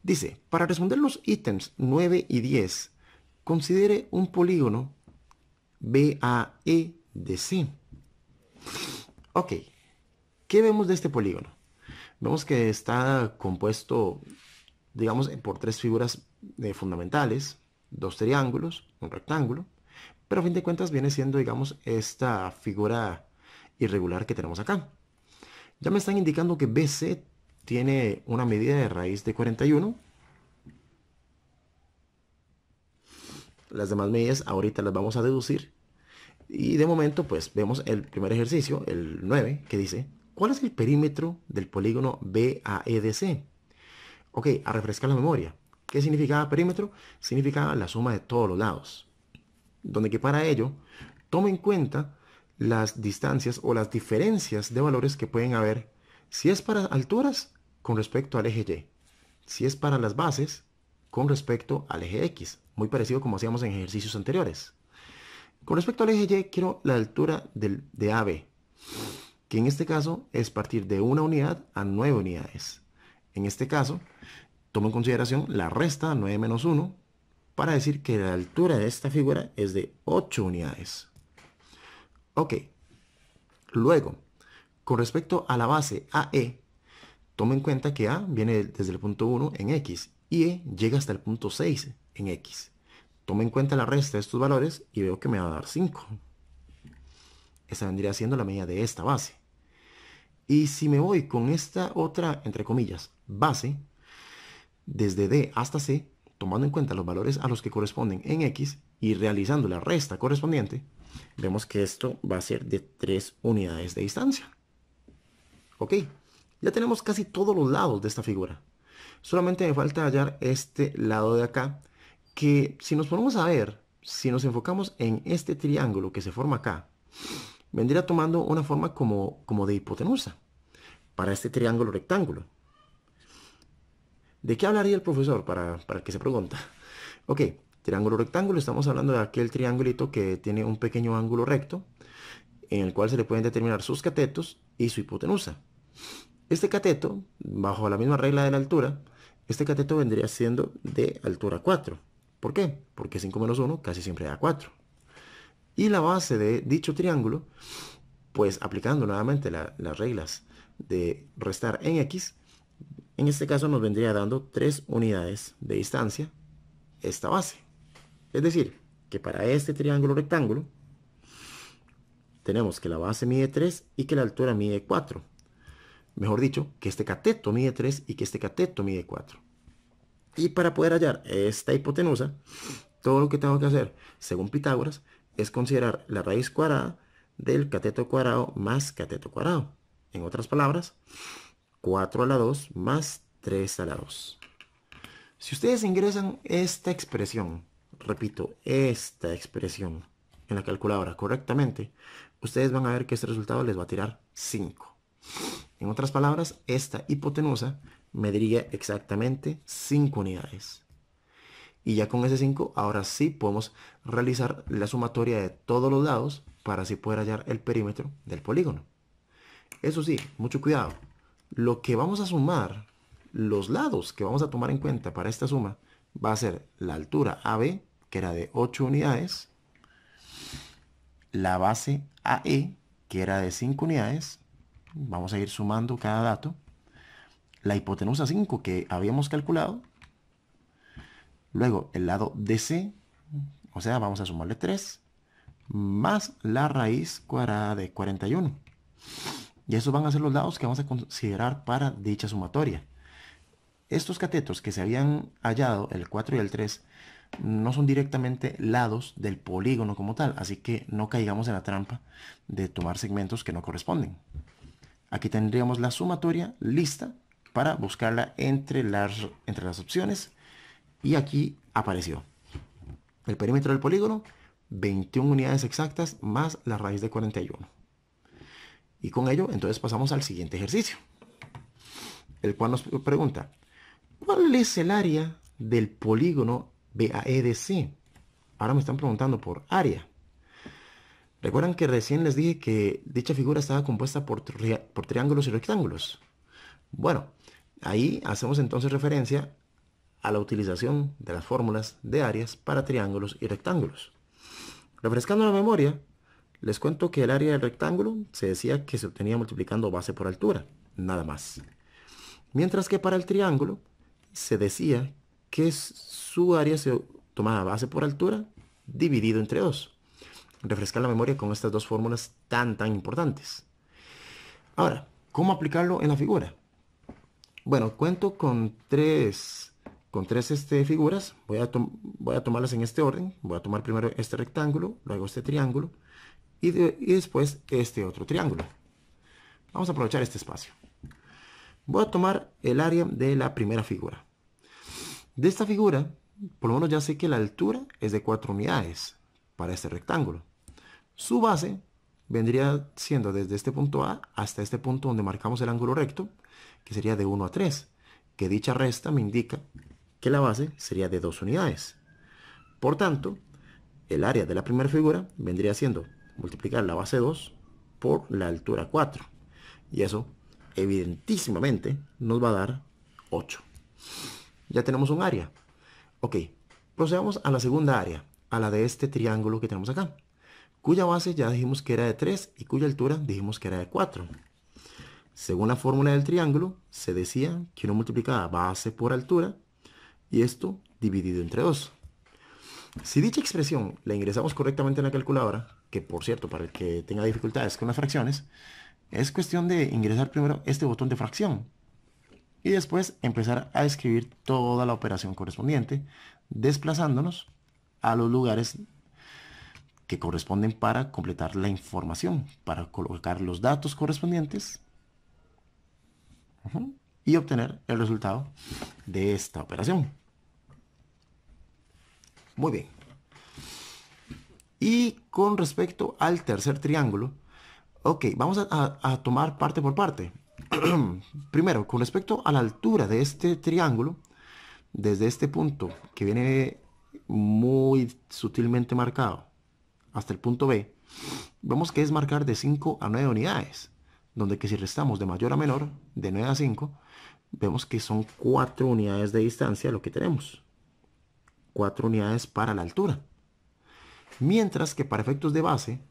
Speaker 1: Dice, para responder los ítems 9 y 10, considere un polígono BAE de C. Ok, ¿qué vemos de este polígono? Vemos que está compuesto, digamos, por tres figuras fundamentales, dos triángulos, un rectángulo, pero a fin de cuentas viene siendo, digamos, esta figura irregular que tenemos acá. Ya me están indicando que BC tiene una medida de raíz de 41. Las demás medidas ahorita las vamos a deducir. Y de momento, pues vemos el primer ejercicio, el 9, que dice, ¿cuál es el perímetro del polígono BAEDC? Ok, a refrescar la memoria. ¿Qué significaba perímetro? Significaba la suma de todos los lados. Donde que para ello, toma en cuenta las distancias o las diferencias de valores que pueden haber si es para alturas con respecto al eje Y, si es para las bases con respecto al eje X, muy parecido como hacíamos en ejercicios anteriores. Con respecto al eje Y, quiero la altura de AB, que en este caso es partir de 1 unidad a 9 unidades. En este caso, tomo en consideración la resta 9 menos 1 para decir que la altura de esta figura es de 8 unidades. Ok. Luego, con respecto a la base AE, toma en cuenta que A viene desde el punto 1 en X y E llega hasta el punto 6 en X. Toma en cuenta la resta de estos valores y veo que me va a dar 5. Esa vendría siendo la medida de esta base. Y si me voy con esta otra, entre comillas, base, desde D hasta C, tomando en cuenta los valores a los que corresponden en X y realizando la resta correspondiente, vemos que esto va a ser de 3 unidades de distancia. Ok, ya tenemos casi todos los lados de esta figura. Solamente me falta hallar este lado de acá, que si nos ponemos a ver, si nos enfocamos en este triángulo que se forma acá, vendría tomando una forma como de hipotenusa para este triángulo rectángulo. ¿De qué hablaría el profesor para el que se pregunta? Ok, triángulo rectángulo, estamos hablando de aquel triangulito que tiene un pequeño ángulo recto, en el cual se le pueden determinar sus catetos y su hipotenusa. Este cateto, bajo la misma regla de la altura, este cateto vendría siendo de altura 4. ¿Por qué? Porque 5 menos 1 casi siempre da 4. Y la base de dicho triángulo, pues aplicando nuevamente las reglas de restar en X, en este caso nos vendría dando 3 unidades de distancia esta base. Es decir, que para este triángulo rectángulo tenemos que la base mide 3 y que la altura mide 4. Mejor dicho, que este cateto mide 3 y que este cateto mide 4. Y para poder hallar esta hipotenusa, todo lo que tengo que hacer, según Pitágoras, es considerar la raíz cuadrada del cateto cuadrado más cateto cuadrado. En otras palabras, 4 a la 2 más 3 a la 2. Si ustedes ingresan esta expresión, repito, esta expresión en la calculadora correctamente, ustedes van a ver que este resultado les va a tirar 5. En otras palabras, esta hipotenusa mediría exactamente 5 unidades. Y ya con ese 5, ahora sí podemos realizar la sumatoria de todos los lados para así poder hallar el perímetro del polígono. Eso sí, mucho cuidado. Lo que vamos a sumar, los lados que vamos a tomar en cuenta para esta suma, va a ser la altura AB, que era de 8 unidades, la base AE, que era de 5 unidades, vamos a ir sumando cada dato, la hipotenusa 5 que habíamos calculado, luego el lado DC, o sea, vamos a sumarle 3, más la raíz cuadrada de 41. Y esos van a ser los lados que vamos a considerar para dicha sumatoria. Estos catetos que se habían hallado, el 4 y el 3, no son directamente lados del polígono como tal, así que no caigamos en la trampa de tomar segmentos que no corresponden. Aquí tendríamos la sumatoria lista para buscarla entre las opciones y aquí apareció el perímetro del polígono, 21 unidades exactas más la raíz de 41. Y con ello, entonces pasamos al siguiente ejercicio, el cual nos pregunta, ¿cuál es el área del polígono BAEDC? Ahora me están preguntando por área. ¿Recuerdan que recién les dije que dicha figura estaba compuesta por triángulos y rectángulos? Bueno, ahí hacemos entonces referencia a la utilización de las fórmulas de áreas para triángulos y rectángulos. Refrescando la memoria, les cuento que el área del rectángulo se decía que se obtenía multiplicando base por altura, nada más. Mientras que para el triángulo se decía que su área se tomaba base por altura dividido entre 2. Refrescar la memoria con estas dos fórmulas tan importantes. Ahora, ¿cómo aplicarlo en la figura? Bueno, cuento con tres figuras. Voy a tomarlas en este orden. Voy a tomar primero este rectángulo, luego este triángulo y después este otro triángulo. Vamos a aprovechar este espacio. Voy a tomar el área de la primera figura. De esta figura, por lo menos ya sé que la altura es de 4 unidades para este rectángulo. Su base vendría siendo desde este punto A hasta este punto donde marcamos el ángulo recto, que sería de 1 a 3, que dicha resta me indica que la base sería de 2 unidades. Por tanto, el área de la primera figura vendría siendo multiplicar la base 2 por la altura 4. Y eso, evidentísimamente, nos va a dar 8. Ya tenemos un área. Ok, procedamos a la segunda área, a la de este triángulo que tenemos acá, cuya base ya dijimos que era de 3 y cuya altura dijimos que era de 4. Según la fórmula del triángulo, se decía que uno multiplicaba base por altura y esto dividido entre 2. Si dicha expresión la ingresamos correctamente en la calculadora, que por cierto, para el que tenga dificultades con las fracciones, es cuestión de ingresar primero este botón de fracción y después empezar a escribir toda la operación correspondiente, desplazándonos a los lugares que corresponden para completar la información, para colocar los datos correspondientes y obtener el resultado de esta operación. Muy bien. Y con respecto al tercer triángulo, ok, vamos a tomar parte por parte. Primero, con respecto a la altura de este triángulo, desde este punto que viene muy sutilmente marcado hasta el punto B, vemos que es marcar de 5 a 9 unidades, donde que si restamos de mayor a menor, de 9 a 5, vemos que son 4 unidades de distancia lo que tenemos. 4 unidades para la altura. Mientras que para efectos de base,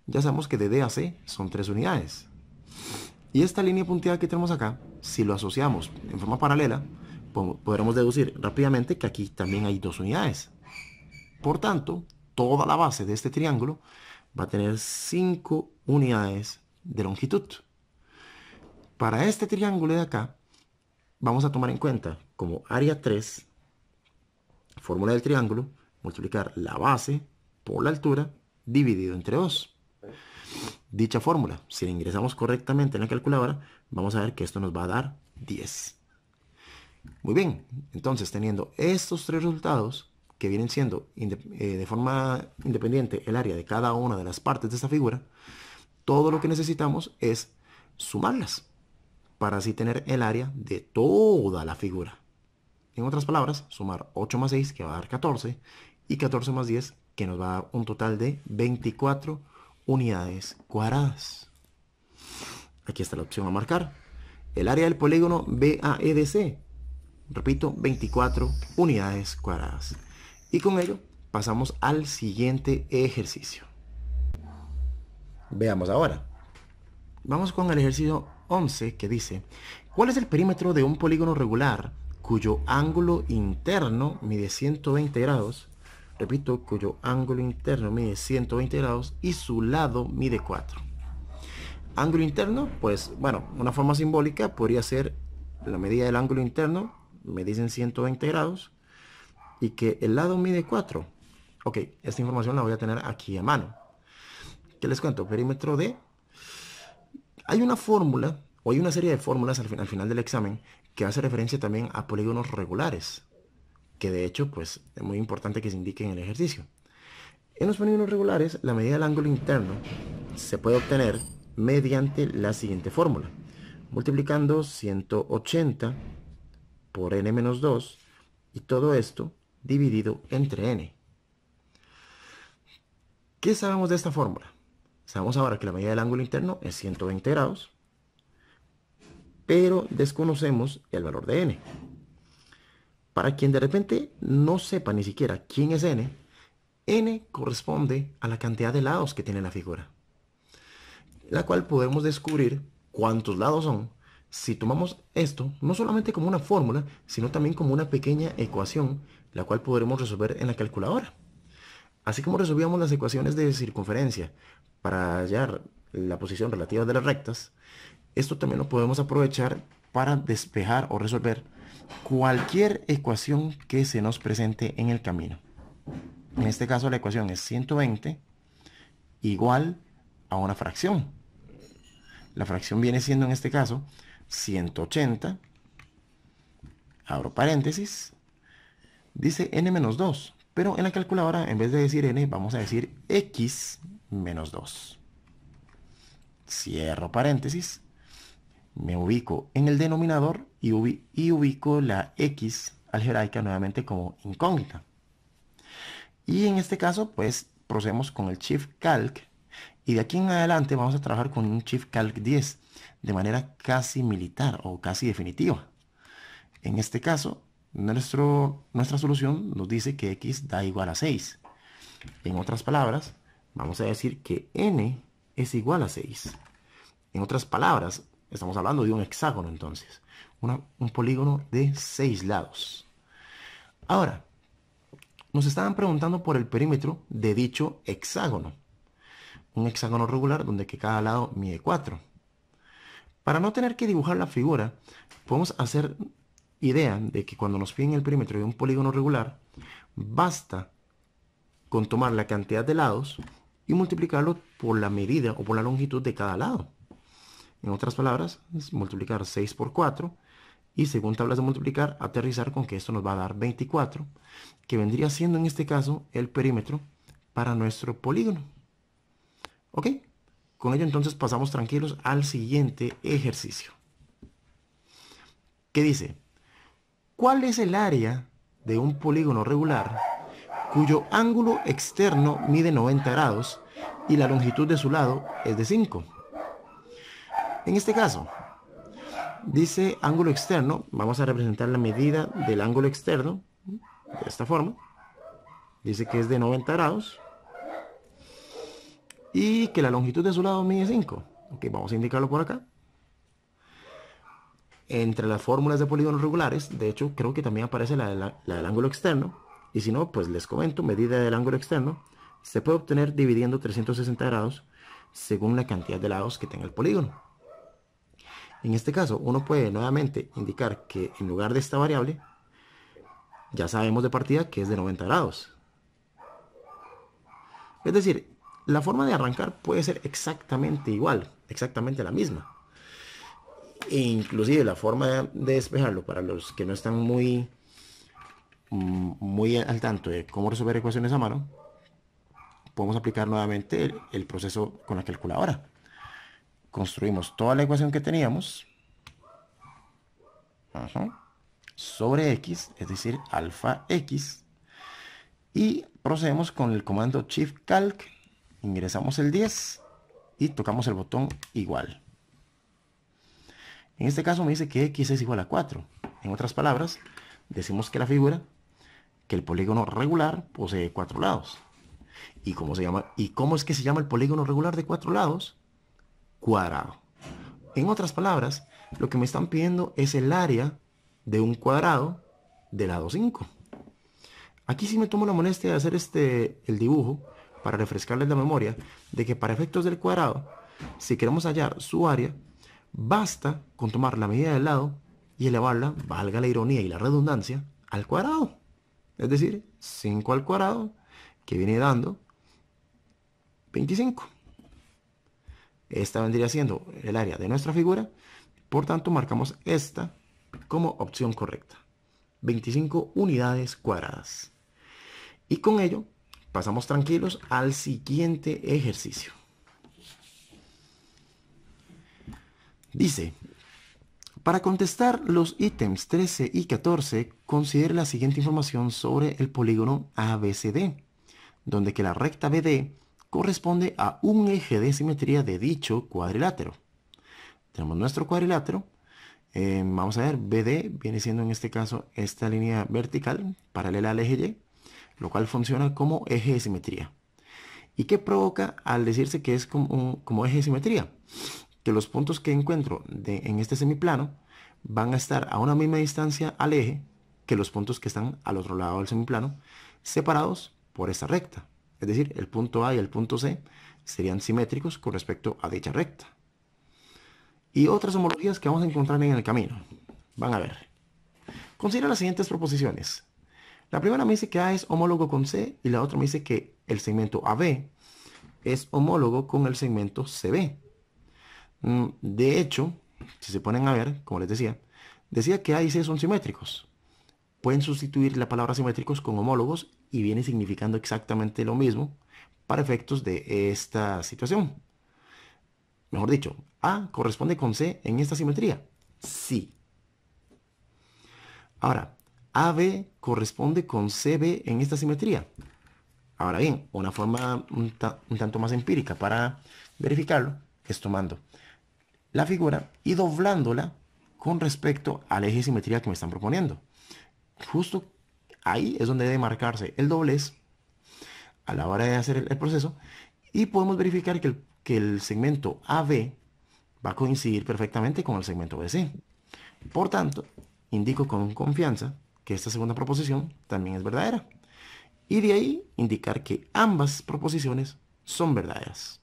Speaker 1: ya sabemos que de D a C son 3 unidades. Y esta línea punteada que tenemos acá, si lo asociamos en forma paralela, podremos deducir rápidamente que aquí también hay 2 unidades. Por tanto, toda la base de este triángulo va a tener 5 unidades de longitud. Para este triángulo de acá, vamos a tomar en cuenta como área 3, fórmula del triángulo, multiplicar la base por la altura dividido entre 2. Dicha fórmula, si la ingresamos correctamente en la calculadora, vamos a ver que esto nos va a dar 10. Muy bien, entonces teniendo estos tres resultados, que vienen siendo de forma independiente el área de cada una de las partes de esta figura, todo lo que necesitamos es sumarlas para así tener el área de toda la figura. En otras palabras, sumar 8 más 6 que va a dar 14 y 14 más 10 que nos va a dar un total de 24 unidades cuadradas. Aquí está la opción a marcar. El área del polígono BAEDC. Repito, 24 unidades cuadradas. Y con ello pasamos al siguiente ejercicio. Veamos ahora. Vamos con el ejercicio 11 que dice: ¿cuál es el perímetro de un polígono regular cuyo ángulo interno mide 120 grados? Repito, cuyo ángulo interno mide 120 grados y su lado mide 4. Ángulo interno, pues bueno, una forma simbólica podría ser la medida del ángulo interno, me dicen 120 grados, y que el lado mide 4. Ok, esta información la voy a tener aquí a mano. ¿Qué les cuento? Perímetro de... Hay una fórmula, o hay una serie de fórmulas al final del examen, que hace referencia también a polígonos regulares, que de hecho, pues, es muy importante que se indique en el ejercicio. En los polígonos regulares, la medida del ángulo interno se puede obtener mediante la siguiente fórmula. Multiplicando 180 por n menos 2 y todo esto dividido entre n. ¿Qué sabemos de esta fórmula? Sabemos ahora que la medida del ángulo interno es 120 grados, pero desconocemos el valor de n. Para quien de repente no sepa ni siquiera quién es n, n corresponde a la cantidad de lados que tiene la figura, la cual podemos descubrir cuántos lados son si tomamos esto no solamente como una fórmula, sino también como una pequeña ecuación, la cual podremos resolver en la calculadora. Así como resolvíamos las ecuaciones de circunferencia para hallar la posición relativa de las rectas, esto también lo podemos aprovechar para despejar o resolver cualquier ecuación que se nos presente en el camino. En este caso la ecuación es 120 igual a una fracción. La fracción viene siendo en este caso 180, abro paréntesis, dice n menos 2, pero en la calculadora en vez de decir n vamos a decir x menos 2. Cierro paréntesis, me ubico en el denominador y ubico la x algebraica nuevamente como incógnita. Y en este caso pues procedemos con el Shift Calc y de aquí en adelante vamos a trabajar con un Shift Calc 10 de manera casi militar o casi definitiva. En este caso nuestra solución nos dice que x da igual a 6. En otras palabras, vamos a decir que n es igual a 6. En otras palabras, estamos hablando de un hexágono entonces, un polígono de 6 lados. Ahora, nos estaban preguntando por el perímetro de dicho hexágono. Un hexágono regular donde que cada lado mide 4. Para no tener que dibujar la figura, podemos hacer idea de que cuando nos piden el perímetro de un polígono regular, basta con tomar la cantidad de lados y multiplicarlo por la medida o por la longitud de cada lado. En otras palabras, es multiplicar 6 por 4 y según tablas de multiplicar, aterrizar con que esto nos va a dar 24, que vendría siendo en este caso el perímetro para nuestro polígono. ¿Ok? Con ello entonces pasamos tranquilos al siguiente ejercicio. ¿Qué dice? ¿Cuál es el área de un polígono regular cuyo ángulo externo mide 90 grados y la longitud de su lado es de 5? En este caso, dice ángulo externo, vamos a representar la medida del ángulo externo de esta forma. Dice que es de 90 grados y que la longitud de su lado mide 5. Ok, vamos a indicarlo por acá. Entre las fórmulas de polígonos regulares, de hecho, creo que también aparece la del ángulo externo. Y si no, pues les comento, medida del ángulo externo se puede obtener dividiendo 360 grados según la cantidad de lados que tenga el polígono. En este caso, uno puede nuevamente indicar que en lugar de esta variable, ya sabemos de partida que es de 90 grados. Es decir, la forma de arrancar puede ser exactamente igual, exactamente la misma. E inclusive la forma de despejarlo, para los que no están muy al tanto de cómo resolver ecuaciones a mano, podemos aplicar nuevamente el proceso con la calculadora. Construimos toda la ecuación que teníamos sobre x, es decir, alfa x, y procedemos con el comando Shift Calc, ingresamos el 10 y tocamos el botón igual. En este caso me dice que x es igual a 4. En otras palabras, decimos que la figura, que el polígono regular posee 4 lados. ¿Y cómo se llama? ¿Y cómo es que se llama el polígono regular de 4 lados? Cuadrado. En otras palabras, lo que me están pidiendo es el área de un cuadrado de lado 5. Aquí sí me tomo la molestia de hacer el dibujo para refrescarles la memoria de que para efectos del cuadrado, si queremos hallar su área, basta con tomar la medida del lado y elevarla, valga la ironía y la redundancia, al cuadrado. Es decir, 5 al cuadrado, que viene dando 25. Esta vendría siendo el área de nuestra figura. Por tanto, marcamos esta como opción correcta. 25 unidades cuadradas. Y con ello, pasamos tranquilos al siguiente ejercicio. Dice, para contestar los ítems 13 y 14, considere la siguiente información sobre el polígono ABCD, donde que la recta BD corresponde a un eje de simetría de dicho cuadrilátero. Tenemos nuestro cuadrilátero. Vamos a ver, BD viene siendo en este caso esta línea vertical paralela al eje Y, lo cual funciona como eje de simetría. ¿Y qué provoca al decirse que es como eje de simetría? Que los puntos que encuentro en este semiplano van a estar a una misma distancia al eje que los puntos que están al otro lado del semiplano, separados por esta recta. Es decir, el punto A y el punto C serían simétricos con respecto a dicha recta. Y otras homologías que vamos a encontrar en el camino. Van a ver. Considera las siguientes proposiciones. La primera me dice que A es homólogo con C y la otra me dice que el segmento AB es homólogo con el segmento CB. De hecho, si se ponen a ver, como les decía que A y C son simétricos. Pueden sustituir la palabra simétricos con homólogos y viene significando exactamente lo mismo para efectos de esta situación. Mejor dicho, A corresponde con C en esta simetría. Sí. Ahora, AB corresponde con CB en esta simetría. Ahora bien, una forma un tanto más empírica para verificarlo es tomando la figura y doblándola con respecto al eje de simetría que me están proponiendo. Justo ahí es donde debe marcarse el doblez a la hora de hacer el proceso y podemos verificar que el segmento AB va a coincidir perfectamente con el segmento BC. Por tanto, indico con confianza que esta segunda proposición también es verdadera. Y de ahí indicar que ambas proposiciones son verdaderas.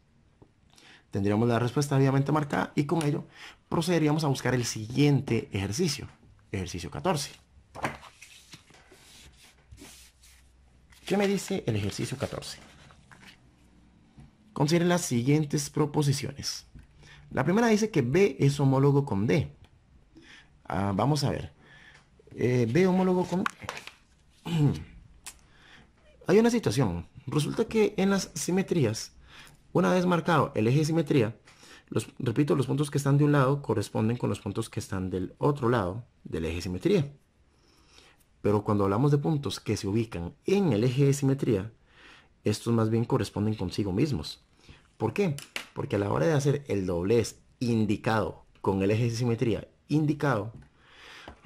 Speaker 1: Tendríamos la respuesta debidamente marcada y con ello procederíamos a buscar el siguiente ejercicio. Ejercicio 14. ¿Qué me dice el ejercicio 14? Considere las siguientes proposiciones. La primera dice que B es homólogo con D. Vamos a ver. B homólogo con D. Hay una situación. Resulta que en las simetrías, una vez marcado el eje de simetría, repito, los puntos que están de un lado corresponden con los puntos que están del otro lado del eje de simetría. Pero cuando hablamos de puntos que se ubican en el eje de simetría, estos más bien corresponden consigo mismos. ¿Por qué? Porque a la hora de hacer el doblez indicado con el eje de simetría indicado,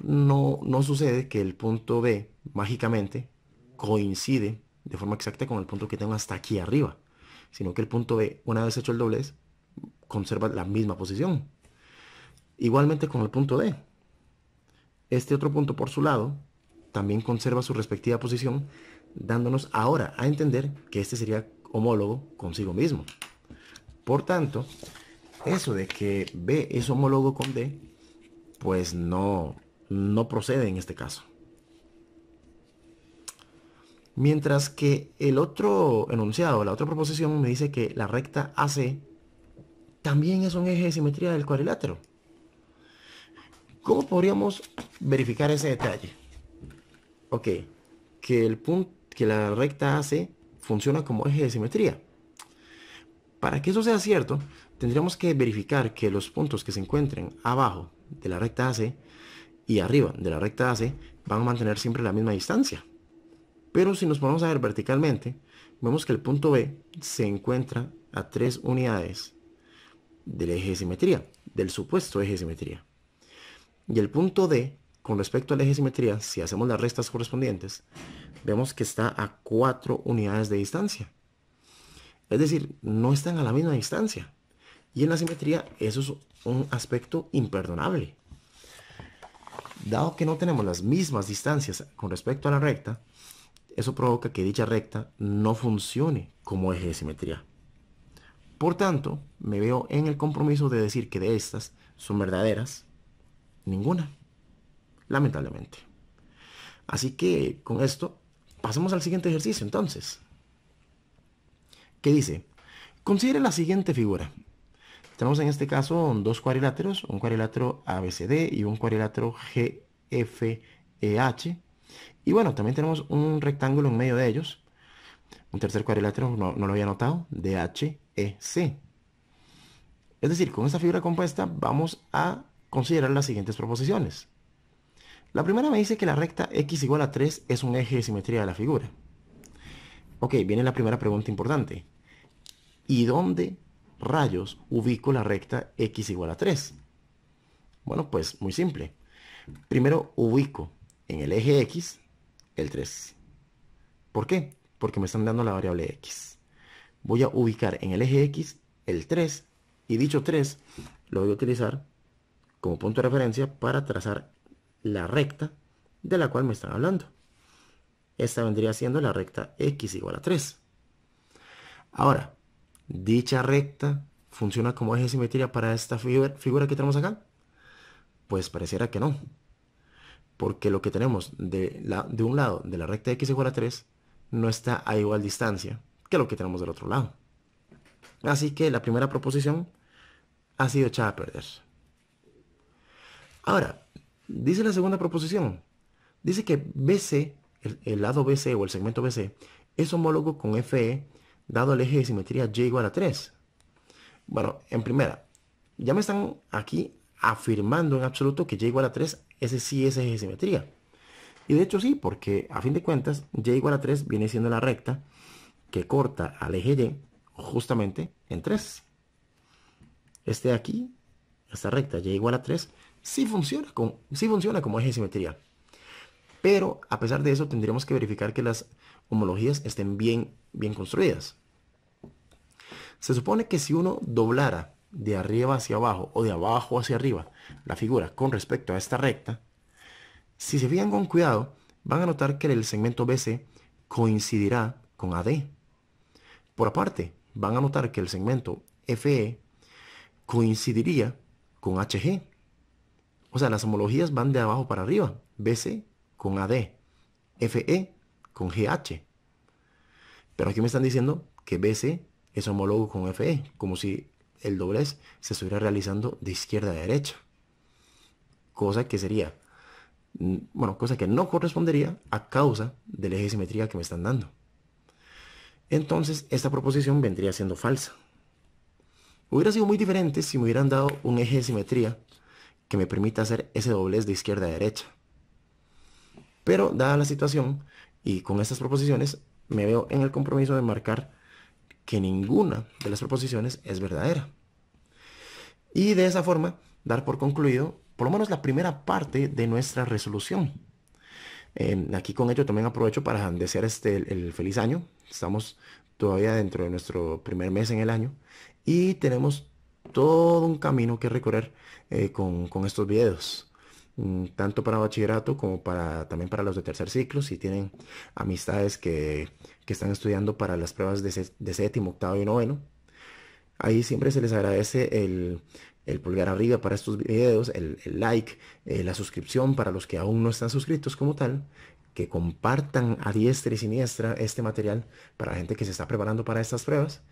Speaker 1: no sucede que el punto B mágicamente coincide de forma exacta con el punto que tengo hasta aquí arriba, sino que el punto B, una vez hecho el doblez, conserva la misma posición. Igualmente con el punto D. Este otro punto por su lado también conserva su respectiva posición, dándonos ahora a entender que este sería homólogo consigo mismo. Por tanto, eso de que B es homólogo con D, pues no procede en este caso. Mientras que el otro enunciado, la otra proposición, me dice que la recta AC también es un eje de simetría del cuadrilátero. ¿Cómo podríamos verificar ese detalle? Ok, que la recta AC funciona como eje de simetría. Para que eso sea cierto, tendríamos que verificar que los puntos que se encuentren abajo de la recta AC y arriba de la recta AC van a mantener siempre la misma distancia. Pero si nos ponemos a ver verticalmente, vemos que el punto B se encuentra a 3 unidades del eje de simetría, del supuesto eje de simetría. Y el punto D, con respecto al eje de simetría, si hacemos las restas correspondientes, vemos que está a 4 unidades de distancia. Es decir, no están a la misma distancia. Y en la simetría eso es un aspecto imperdonable. Dado que no tenemos las mismas distancias con respecto a la recta, eso provoca que dicha recta no funcione como eje de simetría. Por tanto, me veo en el compromiso de decir que de estas son verdaderas ninguna, lamentablemente. Así que con esto pasemos al siguiente ejercicio entonces. ¿Qué dice? Considere la siguiente figura. Tenemos en este caso dos cuadriláteros, un cuadrilátero ABCD y un cuadrilátero GFEH. Y bueno, también tenemos un rectángulo en medio de ellos. Un tercer cuadrilátero, no lo había notado, DHEC. Es decir, con esta figura compuesta vamos a considerar las siguientes proposiciones. La primera me dice que la recta x igual a 3 es un eje de simetría de la figura. Ok, viene la primera pregunta importante. ¿Y dónde rayos ubico la recta x igual a 3? Bueno, pues muy simple. Primero ubico en el eje x el 3. ¿Por qué? Porque me están dando la variable x. Voy a ubicar en el eje x el 3 y dicho 3 lo voy a utilizar como punto de referencia para trazar la recta de la cual me están hablando. Esta vendría siendo la recta x igual a 3. Ahora, ¿dicha recta funciona como eje de simetría para esta figura que tenemos acá? Pues pareciera que no. Porque lo que tenemos de un lado de la recta x igual a 3 no está a igual distancia que lo que tenemos del otro lado. Así que la primera proposición ha sido echada a perder. Ahora, dice la segunda proposición. Dice que BC, el lado BC o el segmento BC, es homólogo con FE dado el eje de simetría y igual a 3. Bueno, en primera, ya me están aquí afirmando en absoluto que y igual a 3, ese sí es eje de simetría. Y de hecho sí, porque a fin de cuentas, y igual a 3 viene siendo la recta que corta al eje y justamente en 3. Este de aquí, esta recta y igual a 3, sí funciona como eje de simetría. Pero a pesar de eso tendríamos que verificar que las homologías estén bien construidas. Se supone que si uno doblara de arriba hacia abajo o de abajo hacia arriba la figura con respecto a esta recta, si se fijan con cuidado, van a notar que el segmento BC coincidirá con AD. Por aparte, van a notar que el segmento FE coincidiría con HG. O sea, las homologías van de abajo para arriba. BC con AD, FE con GH. Pero aquí me están diciendo que BC es homólogo con FE, como si el doblez se estuviera realizando de izquierda a derecha. Cosa que sería, bueno, cosa que no correspondería a causa del eje de simetría que me están dando. Entonces, esta proposición vendría siendo falsa. Hubiera sido muy diferente si me hubieran dado un eje de simetría que me permita hacer ese doblez de izquierda a derecha. Pero, dada la situación, y con estas proposiciones, me veo en el compromiso de marcar que ninguna de las proposiciones es verdadera. Y de esa forma, dar por concluido, por lo menos la primera parte de nuestra resolución. Aquí con ello también aprovecho para desear el feliz año. Estamos todavía dentro de nuestro primer mes en el año y tenemos todo un camino que recorrer con estos videos. Tanto para bachillerato como también para los de tercer ciclo, si tienen amistades que están estudiando para las pruebas de séptimo, octavo y noveno. Ahí siempre se les agradece el pulgar arriba para estos videos, el like, la suscripción para los que aún no están suscritos como tal, que compartan a diestra y siniestra este material para la gente que se está preparando para estas pruebas.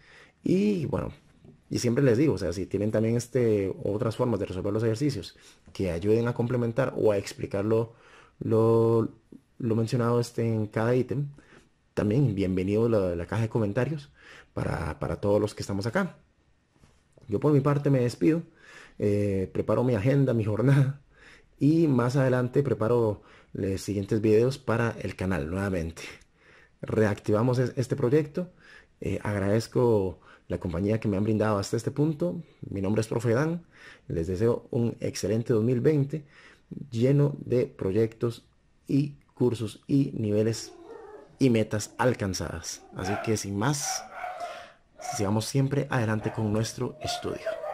Speaker 1: Y bueno, y siempre les digo, o sea, si tienen también otras formas de resolver los ejercicios que ayuden a complementar o a explicar lo mencionado en cada ítem, también bienvenido la caja de comentarios para todos los que estamos acá. Yo por mi parte me despido, preparo mi agenda, mi jornada y más adelante preparo los siguientes videos para el canal nuevamente. Reactivamos este proyecto. Agradezco la compañía que me han brindado hasta este punto. Mi nombre es Profe Dan. Les deseo un excelente 2020 lleno de proyectos y cursos y niveles y metas alcanzadas. Así que sin más, sigamos siempre adelante con nuestro estudio.